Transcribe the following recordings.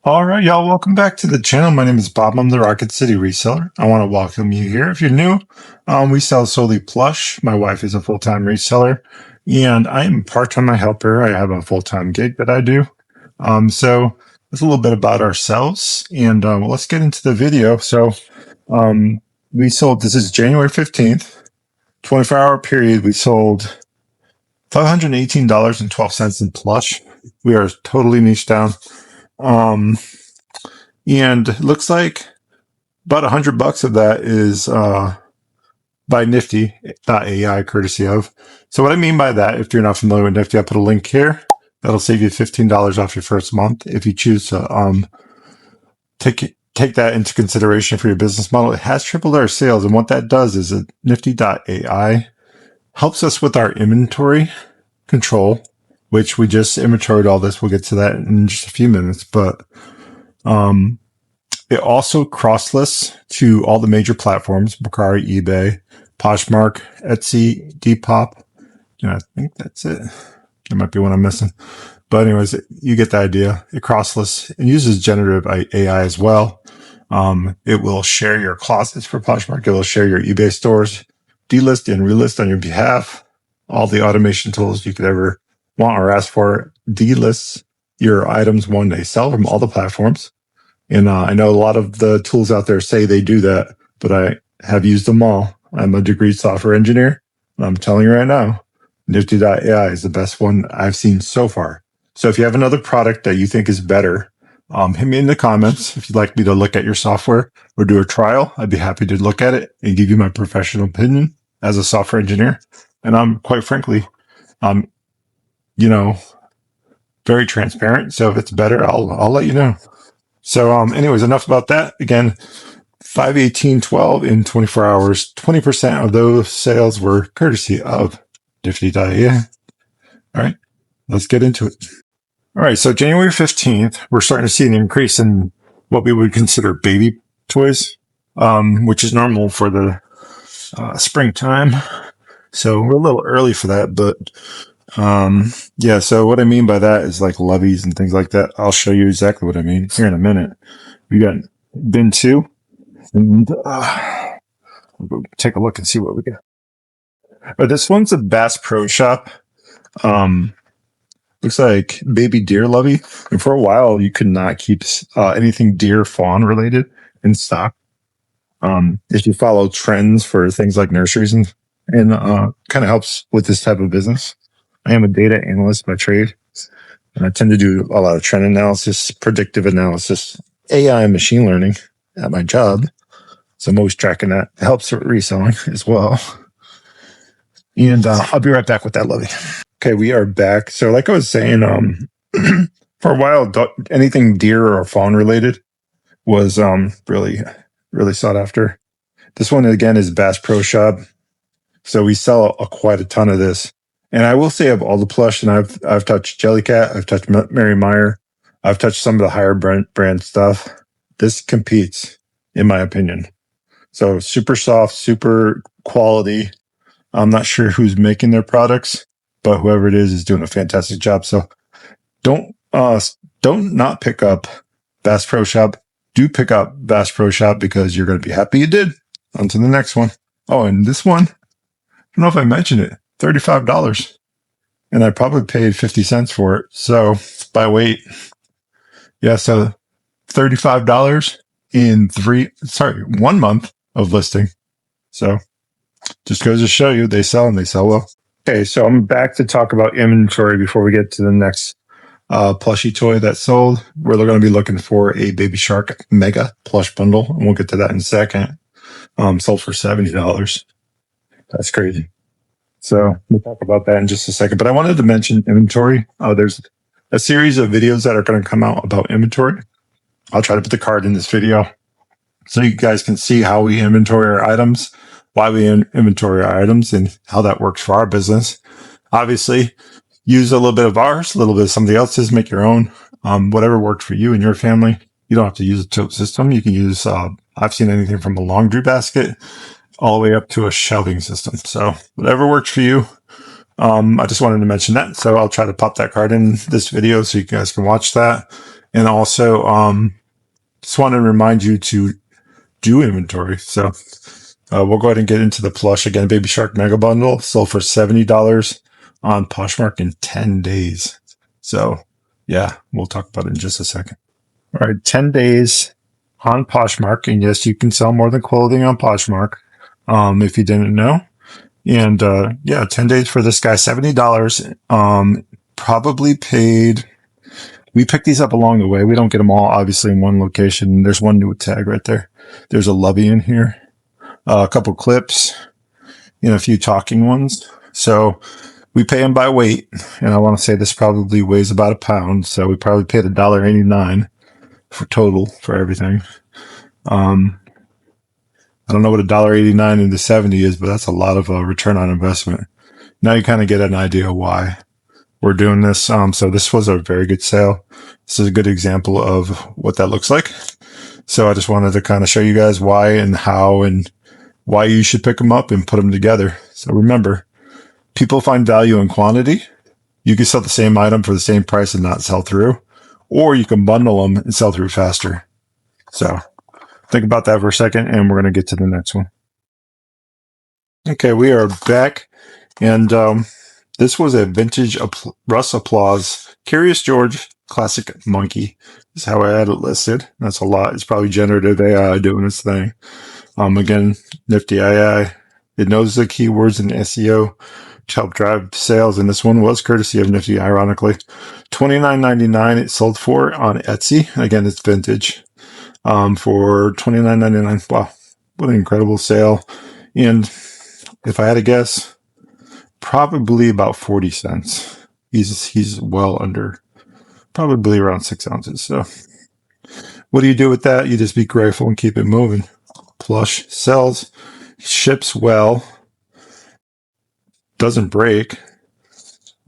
All right, y'all, welcome back to the channel. My name is Bob. I'm the Rocket City Reseller. I want to welcome you here. If you're new, we sell solely plush. My wife is a full-time reseller, and I am part-time. I help her. I have a full-time gig that I do. So that's a little bit about ourselves, and well, let's get into the video. So we sold, this is January 15th, 24-hour period. We sold $518.12 in plush. We are totally niche down. And it looks like about $100 of that is by Nifty.ai, courtesy of. So what I mean by that, if you're not familiar with Nifty, I put a link here. That'll save you $15 off your first month if you choose to take that into consideration for your business model. It has tripled our sales, and what that does is that Nifty.ai helps us with our inventory control, which we just inventoried all this. We'll get to that in just a few minutes, but it also cross-lists to all the major platforms: Mercari, eBay, Poshmark, Etsy, Depop. And I think that's it. There might be one I'm missing. But anyways, you get the idea. It cross-lists and uses generative AI as well. It will share your closets for Poshmark. It will share your eBay stores, delist and relist on your behalf. All the automation tools you could ever want or ask for. Delists your items when they sell from all the platforms. And I know a lot of the tools out there say they do that, but I have used them all. I'm a degreed software engineer. And I'm telling you right now, Nifty.ai is the best one I've seen so far. So if you have another product that you think is better, hit me in the comments. If you'd like me to look at your software or do a trial, I'd be happy to look at it and give you my professional opinion as a software engineer. And I'm quite frankly, very transparent. So if it's better, I'll let you know. So, anyways, enough about that. Again, 518.12 in 24 hours. 20% of those sales were courtesy of Nifty.ai. All right, let's get into it. All right, so January 15th, we're starting to see an increase in what we would consider baby toys, which is normal for the springtime. So we're a little early for that, but yeah, so what I mean by that is like loveys and things like that. I'll show you exactly what I mean here in a minute. We got bin 2, and we'll take a look and see what we got. But this one's a Bass Pro Shop. Looks like baby deer lovey. And for a while, you could not keep anything deer fawn related in stock. If you follow trends for things like nurseries and kind of helps with this type of business. I am a data analyst by trade, and I tend to do a lot of trend analysis, predictive analysis, AI and machine learning at my job. So I'm always tracking that. It helps with reselling as well. And I'll be right back with that, Lovey. Okay, we are back. So like I was saying, for a while, anything deer or fawn related was really, really sought after. This one, again, is Bass Pro Shop. So we sell quite a ton of this. And I will say of all the plush, and I've touched Jellycat, I've touched Mary Meyer, I've touched some of the higher brand stuff. This competes, in my opinion. So super soft, super quality. I'm not sure who's making their products, but whoever it is doing a fantastic job. So don't not pick up Bass Pro Shop. Do pick up Bass Pro Shop because you're going to be happy you did. On to the next one. Oh, and this one, I don't know if I mentioned it. $35, and I probably paid 50 cents for it. So by weight, yeah, so $35 in 1 month of listing. So just goes to show you they sell and they sell well. Okay, so I'm back to talk about inventory before we get to the next plushie toy that sold. We're going to be looking for a Baby Shark Mega plush bundle, and we'll get to that in a second. Sold for $70. That's crazy. So we'll talk about that in just a second. But I wanted to mention inventory. There's a series of videos that are going to come out about inventory. I'll try to put the card in this video so you guys can see how we inventory our items, why we inventory our items, and how that works for our business. Obviously, use a little bit of ours, a little bit of somebody else's, make your own. Whatever worked for you and your family. You don't have to use a tote system. You can use, I've seen anything from a laundry basket all the way up to a shelving system. So whatever works for you. I just wanted to mention that. So I'll try to pop that card in this video so you guys can watch that. And also, just want to remind you to do inventory. So we'll go ahead and get into the plush again. Baby Shark Mega Bundle sold for $70 on Poshmark in 10 days. So yeah, we'll talk about it in just a second. All right, 10 days on Poshmark. And yes, you can sell more than clothing on Poshmark if you didn't know. And yeah, 10 days for this guy, $70. Probably paid. We picked these up along the way. We don't get them all, obviously, in one location. There's one new tag right there. There's a Lovey in here, a couple clips, and a few talking ones. So we pay them by weight. And I want to say this probably weighs about a pound. So we probably paid $1.89 for total for everything. I don't know what $1.89 into 70 is, but that's a lot of return on investment. Now you kind of get an idea why we're doing this. So this was a very good sale. This is a good example of what that looks like. So I just wanted to kind of show you guys why and how and why you should pick them up and put them together. So remember, people find value in quantity. You can sell the same item for the same price and not sell through, or you can bundle them and sell through faster. So think about that for a second, and we're going to get to the next one. Okay, we are back, and this was a vintage Russ Applause Curious George Classic Monkey. Is how I had it listed. That's a lot. It's probably generative AI doing its thing. Again, Nifty.ai. It knows the keywords in SEO to help drive sales, and this one was courtesy of Nifty, ironically. $29.99 it sold for on Etsy. Again, it's vintage. For $29.99. Wow, what an incredible sale. And if I had to guess, probably about 40 cents. He's well under, probably around 6 ounces. So what do you do with that? You just be grateful and keep it moving. Plush sells, ships well, doesn't break.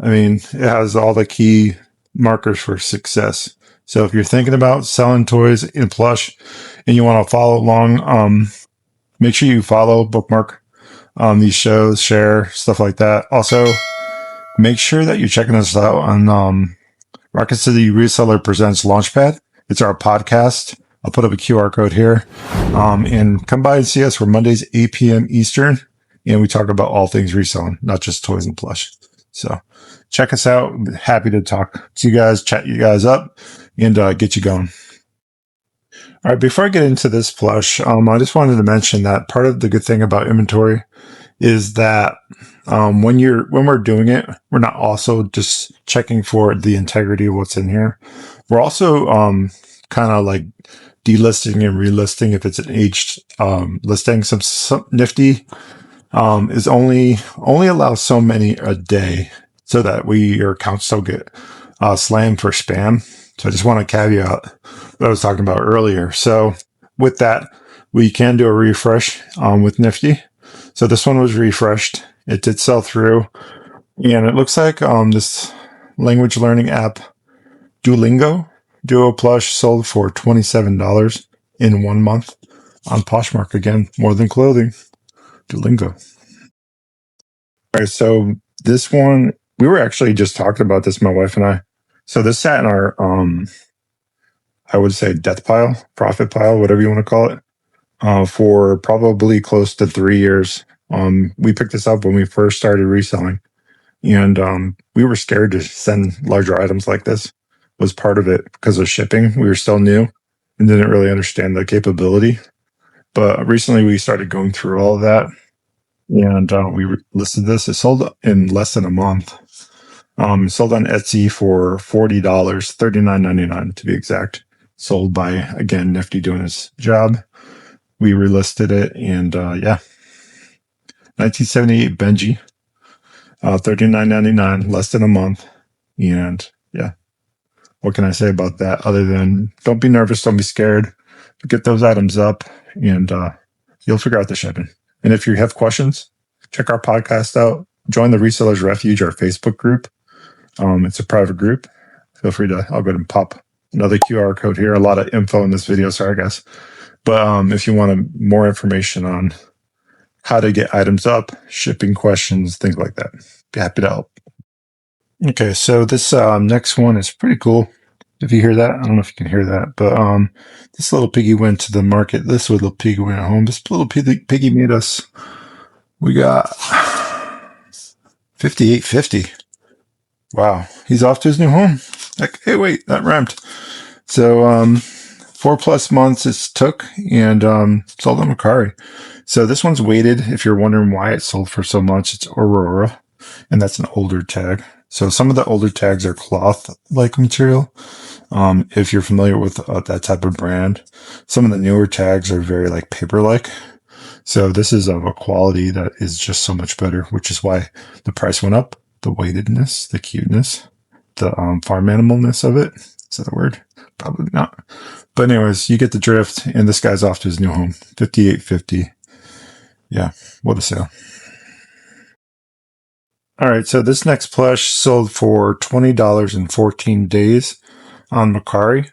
I mean, it has all the key markers for success. So if you're thinking about selling toys in plush and you want to follow along, make sure you follow, bookmark these shows, share, stuff like that. Also, make sure that you're checking us out on Rocket City Reseller Presents Launchpad. It's our podcast. I'll put up a QR code here. And come by and see us. We're Mondays, 8 p.m. Eastern. And we talk about all things reselling, not just toys and plush. So check us out. Happy to talk to you guys, chat you guys up, and get you going. All right, before I get into this plush, I just wanted to mention that part of the good thing about inventory is that when we're doing it, we're not also just checking for the integrity of what's in here. We're also kind of like delisting and relisting if it's an aged listing. Some Nifty is only allows so many a day, so that your accounts don't get slammed for spam. So I just want to caveat what I was talking about earlier. So with that, we can do a refresh with Nifty. So this one was refreshed. It did sell through. And it looks like this language learning app, Duolingo, Duo Plush, sold for $27 in 1 month on Poshmark. Again, more than clothing. Duolingo. All right, so this one, we were actually just talking about this, my wife and I. So this sat in our, I would say, death pile, profit pile, whatever you want to call it, for probably close to 3 years. We picked this up when we first started reselling, and we were scared to send larger items like this. Was part of it because of shipping. We were still new and didn't really understand the capability. But recently we started going through all of that, and we listed this. It sold in less than a month. It sold on Etsy for $40, $39.99 to be exact. Sold by, again, Nifty doing its job. We relisted it, and yeah. 1978 Benji, $39.99, less than a month. And yeah, what can I say about that other than don't be nervous, don't be scared. Get those items up, and you'll figure out the shipping. And if you have questions, check our podcast out. Join the Resellers Refuge, our Facebook group. It's a private group. Feel free to, I'll go ahead and pop another QR code here. A lot of info in this video, sorry guys. But if you want more information on how to get items up, shipping questions, things like that, be happy to help. Okay, so this next one is pretty cool. If you hear that, I don't know if you can hear that, but this little piggy went to the market. This little piggy went home. This little piggy made us. We got 58.50. Wow, he's off to his new home. Like, hey, wait, that rhymed. So 4+ months it took, and sold on Mercari. So this one's weighted. If you're wondering why it sold for so much, it's Aurora, and that's an older tag. So some of the older tags are cloth-like material. If you're familiar with that type of brand, some of the newer tags are very like paper-like. So this is of a quality that is just so much better, which is why the price went up. The weightedness, the cuteness, the farm animalness of it. Is that a word? Probably not. But anyways, you get the drift, and this guy's off to his new home. 58.50. Yeah, what a sale. All right, so this next plush sold for $20 in 14 days on Mercari.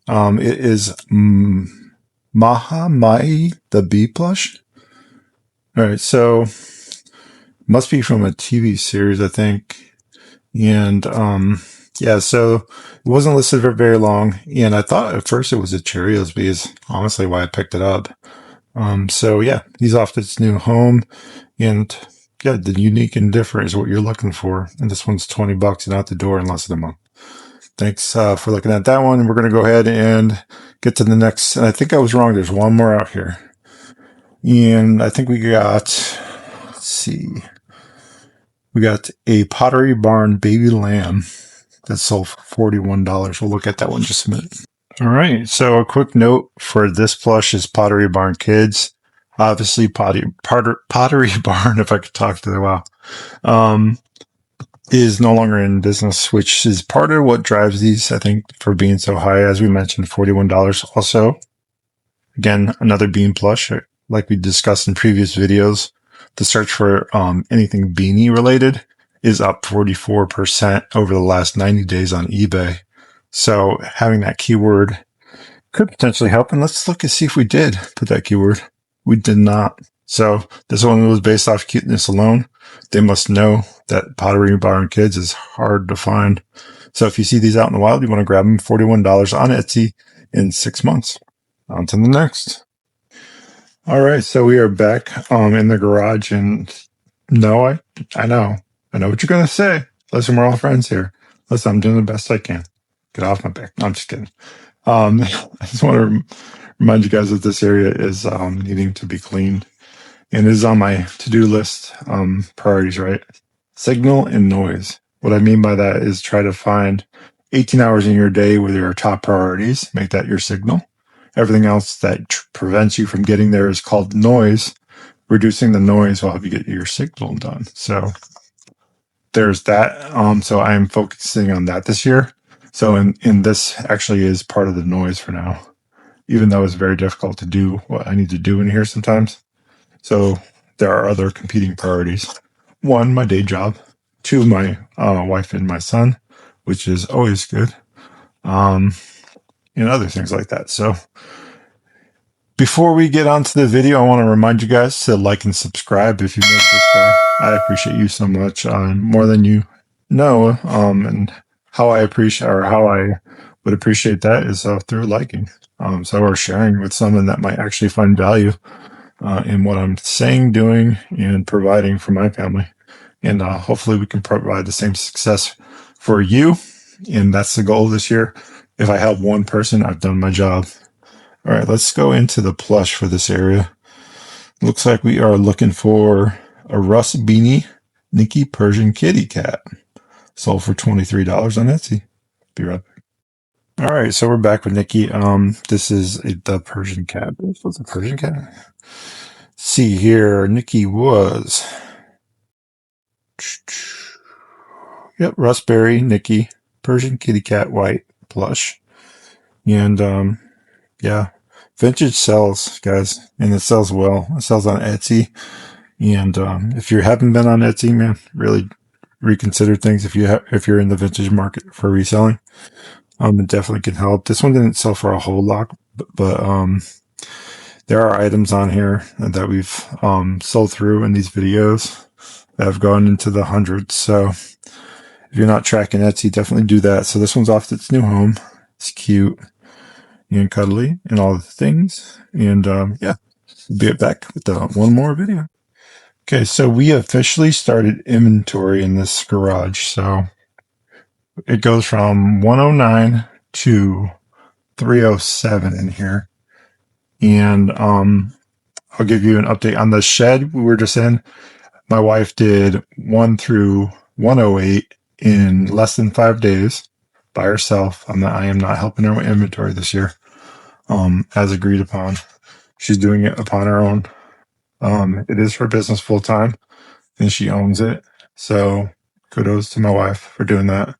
It is Maha Mai, the bee plush. All right, so must be from a TV series, I think. And yeah, so it wasn't listed for very long. And I thought at first it was a Cheerios bee is honestly why I picked it up. So yeah, he's off to his new home. And yeah, the unique and different is what you're looking for. And this one's $20 and out the door in less than a month. Thanks for looking at that one. And we're going to go ahead and get to the next. And I think I was wrong. There's one more out here. And I think we got, let's see, we got a Pottery Barn baby lamb that sold for $41. We'll look at that one in just a minute. All right. So a quick note for this plush is Pottery Barn Kids. Obviously, Pottery Barn, if I could talk to that, wow, is no longer in business, which is part of what drives these, I think, for being so high. As we mentioned, $41. Also, again, another bean plush, like we discussed in previous videos. The search for anything beanie related is up 44% over the last 90 days on eBay. So having that keyword could potentially help. And let's look and see if we did put that keyword. We did not. So this one was based off cuteness alone. They must know that Pottery Barn Kids is hard to find. So if you see these out in the wild, you want to grab them. $41 on Etsy in 6 months. On to the next. All right. So we are back in the garage. And no, I know what you're going to say. Listen, we're all friends here. Listen, I'm doing the best I can. Get off my back. No, I'm just kidding. I just want to remind you guys that this area is needing to be cleaned, and it is on my to-do list priorities, right? Signal and noise. What I mean by that is try to find 18 hours in your day with your top priorities. Make that your signal. Everything else that prevents you from getting there is called noise. Reducing the noise will help you get your signal done. So there's that. So I am focusing on that this year. So in this actually is part of the noise for now, even though it's very difficult to do what I need to do in here sometimes. So there are other competing priorities. One, my day job. Two, my wife and my son, which is always good. And other things like that. So before we get on to the video, I want to remind you guys to like and subscribe if you made this far. I appreciate you so much, more than you know. And how I appreciate, or how I would appreciate that is through liking. So we're sharing with someone that might actually find value in what I'm saying, doing, and providing for my family. And hopefully we can provide the same success for you. And that's the goal this year. If I help one person, I've done my job. All right, let's go into the plush for this area. Looks like we are looking for a Russ Beanie Nikki Persian Kitty Cat. Sold for $23 on Etsy. Be right back. All right, so we're back with Nikki. This is the Persian cat. This was a Persian cat. Let's see here, Nikki was. Yep, Raspberry Nikki Persian Kitty Cat White plush, and yeah, vintage sells, guys, and it sells well. It sells on Etsy, and if you haven't been on Etsy, man, really reconsider things. If you're in the vintage market for reselling, it definitely can help. This one didn't sell for a whole lot, but there are items on here that we've sold through in these videos that have gone into the hundreds. So if you're not tracking Etsy, definitely do that. So this one's off to its new home. It's cute and cuddly and all the things. And yeah, we'll be back with one more video. Okay, so we officially started inventory in this garage. So it goes from 109 to 307 in here. And I'll give you an update on the shed we were just in. My wife did 1 through 108 in less than 5 days by herself. I am not helping her with inventory this year, as agreed upon. She's doing it upon her own. It is her business full time, and she owns it. So kudos to my wife for doing that.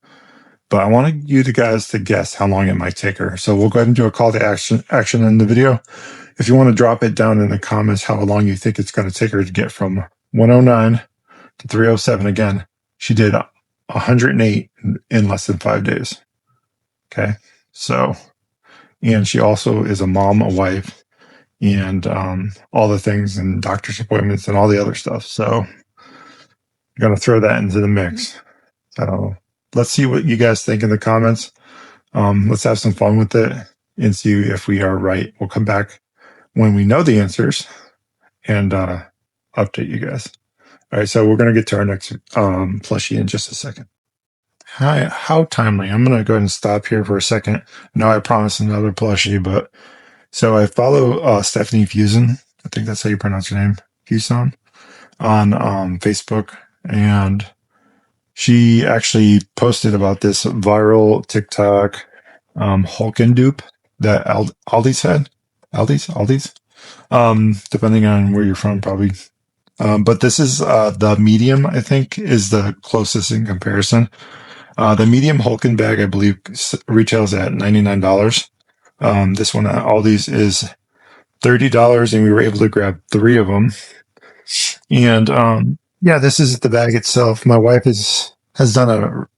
But I wanted you guys to guess how long it might take her. So we'll go ahead and do a call to action in the video. If you want to drop it down in the comments how long you think it's going to take her to get from 109 to 307 again. She did 108 in less than 5 days. Okay. So, and she also is a mom, a wife, and all the things and doctor's appointments and all the other stuff. So I'm going to throw that into the mix. So let's see what you guys think in the comments. Let's have some fun with it and see if we are right. We'll come back when we know the answers and update you guys. All right, so we're going to get to our next plushie in just a second. Hi, how timely. I'm going to go ahead and stop here for a second. No, I promised another plushie, but so I follow Stephanie Fusen. I think that's how you pronounce her name, Fuson, on Facebook. And she actually posted about this viral TikTok Hulken dupe that Aldi's had. Aldi's. Depending on where you're from, probably. But this is the medium, I think, is the closest in comparison. The medium Hulken bag, I believe, retails at $99. This one at Aldi's is $30, and we were able to grab 3 of them. And yeah, this is the bag itself. My wife has done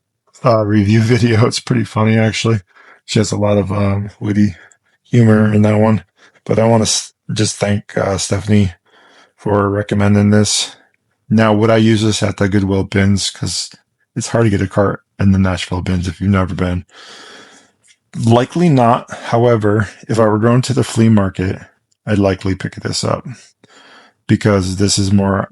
a review video. It's pretty funny, actually. She has a lot of witty humor in that one. But I want to just thank Stephanie for recommending this. Now, would I use this at the Goodwill bins? Because it's hard to get a cart in the Nashville bins if you've never been. Likely not. However, if I were going to the flea market, I'd likely pick this up because this is more,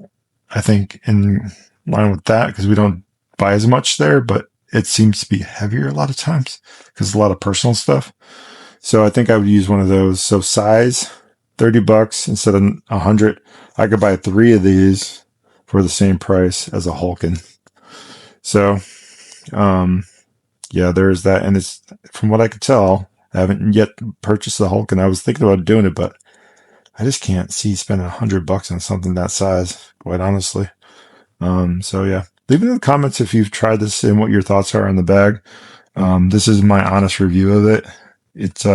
I think, in line with that because we don't buy as much there, but it seems to be heavier a lot of times because it's a lot of personal stuff. So I think I would use one of those. So size, $30 instead of 100. I could buy 3 of these for the same price as a Hulken. So, yeah, there's that. And it's, from what I could tell, I haven't yet purchased the Hulken. I was thinking about doing it, but I just can't see spending $100 on something that size, quite honestly. So yeah, leave it in the comments if you've tried this and what your thoughts are on the bag. This is my honest review of it. It's,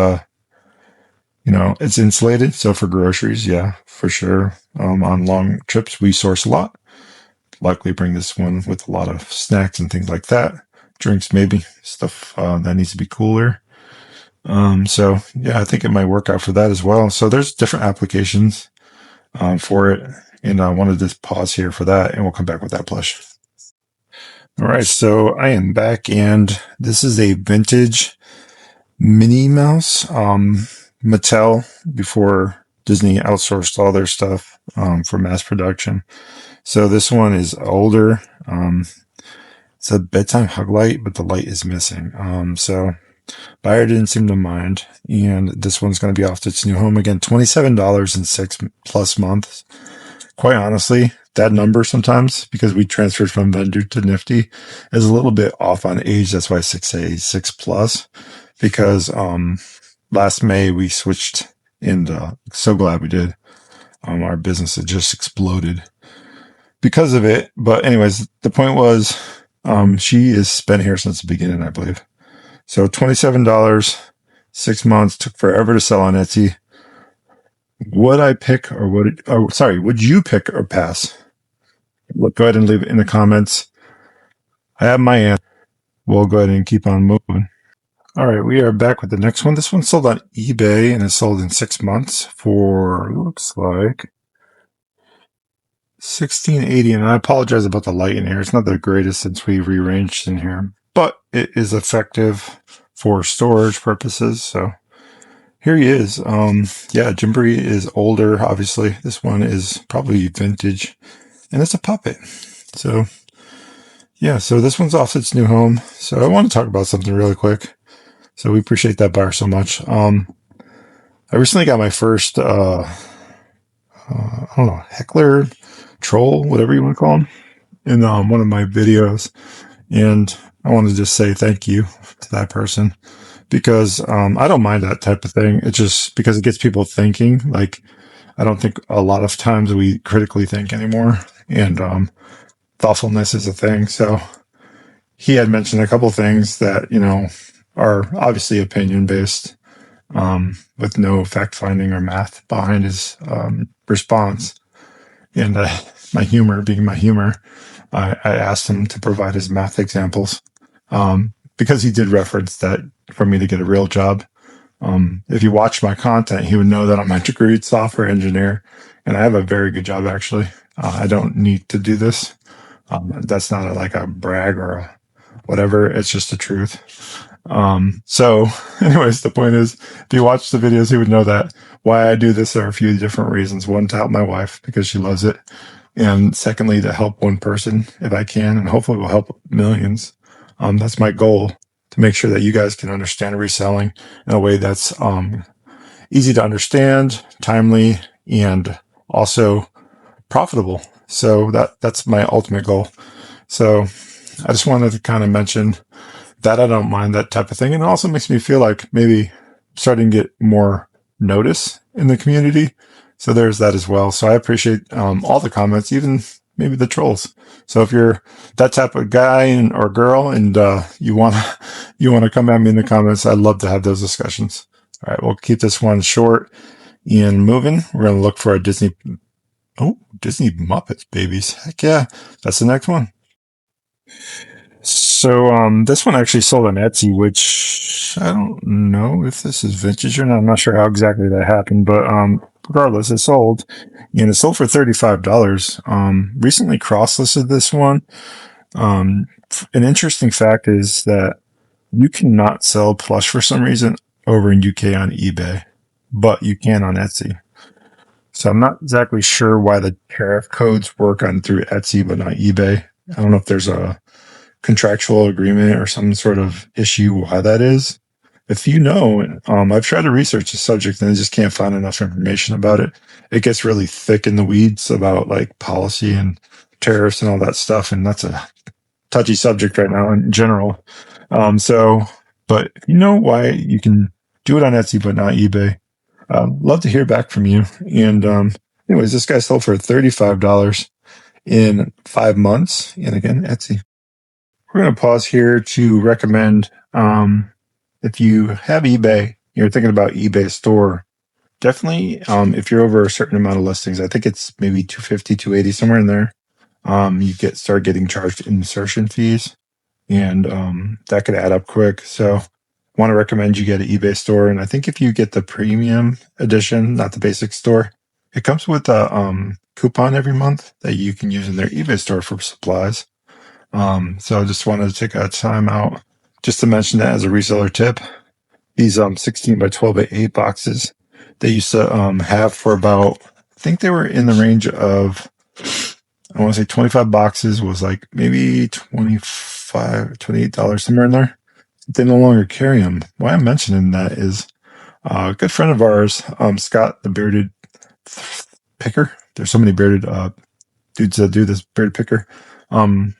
it's insulated. So for groceries, yeah, for sure. On long trips, we source a lot. Likely bring this one with a lot of snacks and things like that. Drinks, maybe stuff that needs to be cooler. So yeah, I think it might work out for that as well. So there's different applications for it. And I wanted to pause here for that and we'll come back with that plush. All right. So I am back and this is a vintage Minnie Mouse, Mattel before Disney outsourced all their stuff, for mass production. So this one is older. It's a bedtime hug light, but the light is missing. So buyer didn't seem to mind. And this one's going to be off to its new home again, $27 in 6+ months. Quite honestly, that number sometimes, because we transferred from vendor to Nifty, is a little bit off on age. That's why I say 6+, because last May we switched, and so glad we did. Our business had just exploded because of it. But anyways, the point was, she has been here since the beginning, I believe. So $27, 6 months, took forever to sell on Etsy. Would I pick or would you pick or pass? Go ahead and leave it in the comments. I have my answer. We'll go ahead and keep on moving. All right, we are back with the next one. This one sold on eBay and is sold in 6 months for, looks like, $16.80. And I apologize about the light in here. It's not the greatest since we rearranged in here, but it is effective for storage purposes. So here he is. Yeah, Jimbri is older, obviously. This one is probably vintage, and it's a puppet. So yeah, so this one's off its new home. So I want to talk about something really quick. So we appreciate that buyer so much. I recently got my first, I don't know, heckler, troll, whatever you want to call them, in one of my videos. And I want to just say thank you to that person, because I don't mind that type of thing. It's just because it gets people thinking. Like, I don't think a lot of times we critically think anymore, and thoughtfulness is a thing. So he had mentioned a couple things that, are obviously opinion based, with no fact finding or math behind his response. And my humor being my humor, I asked him to provide his math examples, because he did reference that for me to get a real job. If you watch my content, he would know that I'm a degreed software engineer, and I have a very good job, actually. I don't need to do this. That's not like a brag or a whatever. It's just the truth. So anyways, the point is, if you watch the videos, he would know that why I do this are a few different reasons. One, to help my wife because she loves it. And secondly, to help one person if I can, and hopefully will help millions. That's my goal, to make sure that you guys can understand reselling in a way that's easy to understand, timely, and also profitable. So that's my ultimate goal. So I just wanted to kind of mention that I don't mind that type of thing. And it also makes me feel like maybe starting to get more notice in the community. So there's that as well. So I appreciate all the comments, even maybe the trolls. So if you're that type of guy or girl, and you want to come at me in the comments, I'd love to have those discussions. All right, we'll keep this one short and moving. We're going to look for a Disney Muppets babies. Heck yeah, that's the next one. So this one actually sold on Etsy, which I don't know if this is vintage or not. I'm not sure how exactly that happened, but regardless, it sold, and it sold for $35. Recently cross-listed this one. An interesting fact is that you cannot sell plush for some reason over in UK on eBay, but you can on Etsy. So I'm not exactly sure why the tariff codes work on through Etsy but not eBay. I don't know if there's a contractual agreement or some sort of issue why that is. If you know, I've tried to research the subject and I just can't find enough information about it. It gets really thick in the weeds about like policy and tariffs and all that stuff, and that's a touchy subject right now in general. But if you know why you can do it on Etsy but not eBay, love to hear back from you. And anyways, this guy sold for $35 in 5 months, and again, Etsy. We're going to pause here to recommend, if you have eBay, you're thinking about eBay store, definitely, if you're over a certain amount of listings, I think it's maybe 250, 280, somewhere in there, you start getting charged insertion fees, and that could add up quick. So I want to recommend you get an eBay store. And I think if you get the premium edition, not the basic store, it comes with a coupon every month that you can use in their eBay store for supplies. So I just wanted to take a time out just to mention that as a reseller tip. These 16 by 12 by 8 boxes, they used to have for about, I think they were in the range of, I want to say 25 boxes was like maybe $28, somewhere in there. They no longer carry them. Why I'm mentioning that is a good friend of ours, Scott, the bearded picker. There's so many bearded dudes that do this bearded picker. Kind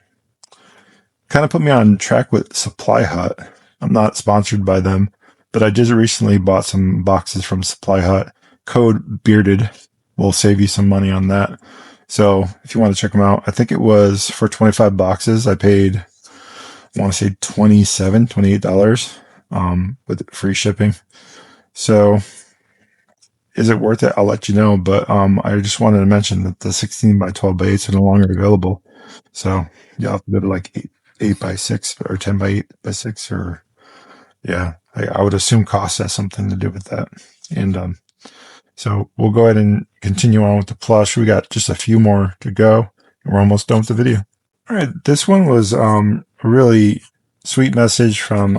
of put me on track with Supply Hut. I'm not sponsored by them, but I just recently bought some boxes from Supply Hut. Code Bearded will save you some money on that. So if you want to check them out, I think it was for 25 boxes. I paid, I want to say $28, with free shipping. So is it worth it? I'll let you know. But I just wanted to mention that the 16 by 12 by 8s are no longer available. So you'll have to go to like 8 by 6 or 10 by 8 by 6, or yeah, I would assume cost has something to do with that. And so we'll go ahead and continue on with the plush. We got just a few more to go, and we're almost done with the video. All right, this one was a really sweet message from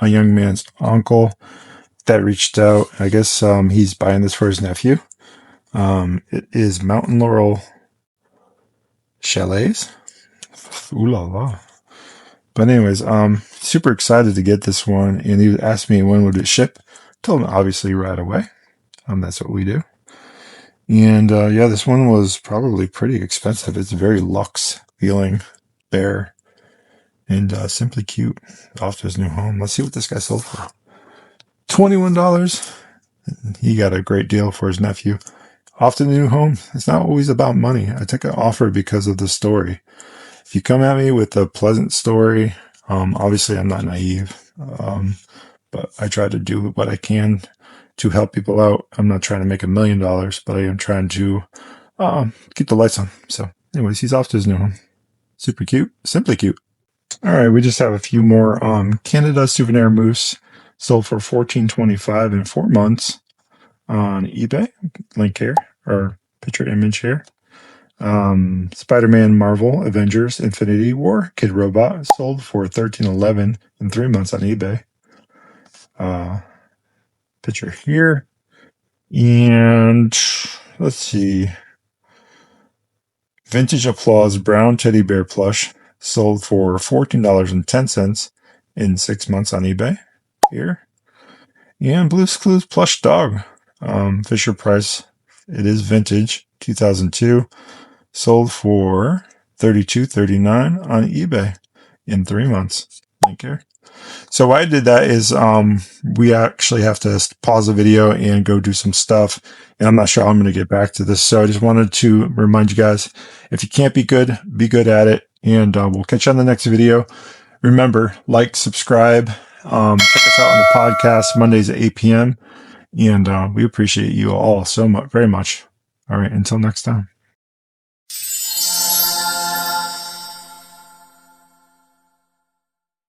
a young man's uncle that reached out. I guess he's buying this for his nephew. It is Mountain Laurel Chalets. Ooh la la. But anyways, super excited to get this one, and he asked me when would it ship. Told him obviously right away. That's what we do. And yeah, this one was probably pretty expensive. It's very luxe feeling there, and simply cute. Off to his new home. Let's see what this guy sold for. $21. He got a great deal for his nephew. Off to the new home. It's not always about money. I took an offer because of the story. If you come at me with a pleasant story, obviously I'm not naive, but I try to do what I can to help people out. I'm not trying to make $1 million, but I am trying to keep the lights on. So anyways, he's off to his new home. Super cute. Simply cute. All right, we just have a few more. Canada Souvenir Moose sold for $14.25 in 4 months on eBay. Link here, or picture image here. Spider-Man, Marvel, Avengers, Infinity War, Kid Robot sold for $13.11 in 3 months on eBay. Picture here. And let's see. Vintage Applause Brown Teddy Bear Plush sold for $14.10 in 6 months on eBay. Here. And Blue's Clues Plush Dog. Fisher Price. It is vintage, 2002. Sold for $32.39 on eBay in 3 months. Thank you. So why I did that is we actually have to pause the video and go do some stuff. And I'm not sure how I'm going to get back to this. So I just wanted to remind you guys, if you can't be good at it. And we'll catch you on the next video. Remember, like, subscribe. Check us out on the podcast Mondays at 8 p.m. And we appreciate you all so much, very much. All right, until next time.